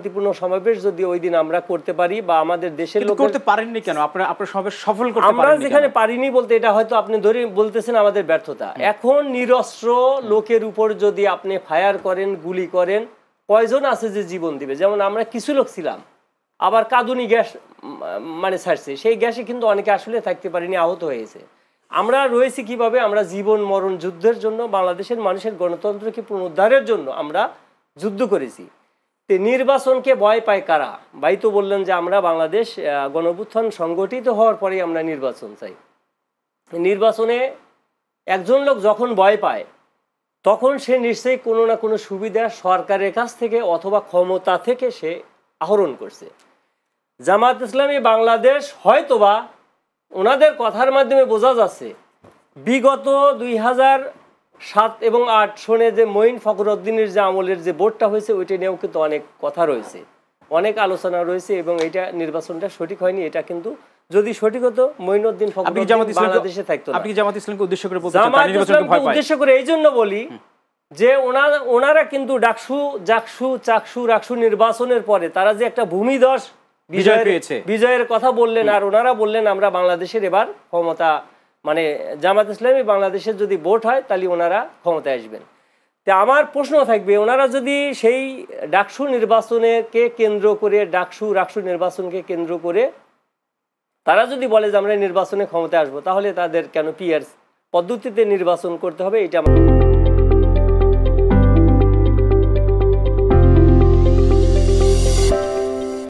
শান্তিপূর্ণ সমাবেশ যদি ওই দিন আমরা করতে পারি বা আমাদের দেশের লোক করতে পারেননি কেন? আপনারা সমাবেশ সফল করতে পারেননি? আমরা যেখানে পারিনি বলতে এটা হয়তো আপনি ধরে বলতেছেন আমাদের ব্যর্থতা। এখন নিরস্ত্র লোকের উপর যদি আপনি ফায়ার করেন, গুলি করেন, কয়জন আছে যে জীবন দিবে? যেমন আমরা কিছু লোক ছিলাম, আবার কাঁদুনি গ্যাস মানে ছাড়ছে, সেই গ্যাসে কিন্তু অনেকে আসলে থাকতে পারেনি, আহত হয়েছে। আমরা রয়েছি কিভাবে? আমরা জীবন মরণ যুদ্ধের জন্য, বাংলাদেশের মানুষের গণতন্ত্রকে পুনরুদ্ধারের জন্য আমরা যুদ্ধ করেছি। নির্বাচনকে ভয় পায় কারা? ভাই তো বললেন যে আমরা বাংলাদেশ গণঅভ্যুত্থান সংগঠিত হওয়ার পরে আমরা নির্বাচন চাই। নির্বাচনে একজন লোক যখন ভয় পায় তখন সে নিশ্চয়ই কোনো না কোনো সুবিধা সরকারের কাছ থেকে অথবা ক্ষমতা থেকে সে আহরণ করছে। জামাত ইসলামী বাংলাদেশ হয়তোবা ওনাদের কথার মাধ্যমে বোঝা যাচ্ছে বিগত 2007 এবং 2008 সনে যে মঈন ফখরুদ্দিনের যে আমলের যে বোর্ডটা হয়েছে ওইটা নিয়েও কিন্তু অনেক কথা রয়েছে, অনেক আলোচনা রয়েছে, এবং এটা নির্বাচনটা সঠিক হয়নি। এটা কিন্তু যদি সঠিক হতো মঈনুদ্দিন ফখরুদ্দিন বাংলাদেশে থাকতো না। আপনি কি জামাত ইসলামকে উদ্দেশ্য করে বলতে চান? জামাত ইসলামকে উদ্দেশ্য করে এই জন্য বলি যে ওনারা কিন্তু ডাকসু জাকসু চাকসু রাকসু নির্বাচনের পরে তারা যে একটা ভূমিধস বিজয়ের কথা বললেন, আর ওনারা বললেন আমরা বাংলাদেশের এবার ক্ষমতা, মানে জামাত ইসলামী বাংলাদেশের যদি ভোট হয় তাহলে ওনারা ক্ষমতায় আসবেন। তো আমার প্রশ্ন থাকবে, ওনারা যদি সেই ডাকসু নির্বাচনকে কেন্দ্র করে, ডাকসু রাকসু নির্বাচনকে কেন্দ্র করে তারা যদি বলে যে আমরা নির্বাচনে ক্ষমতায় আসবো, তাহলে তাদের কেন পিআর পদ্ধতিতে নির্বাচন করতে হবে? এটা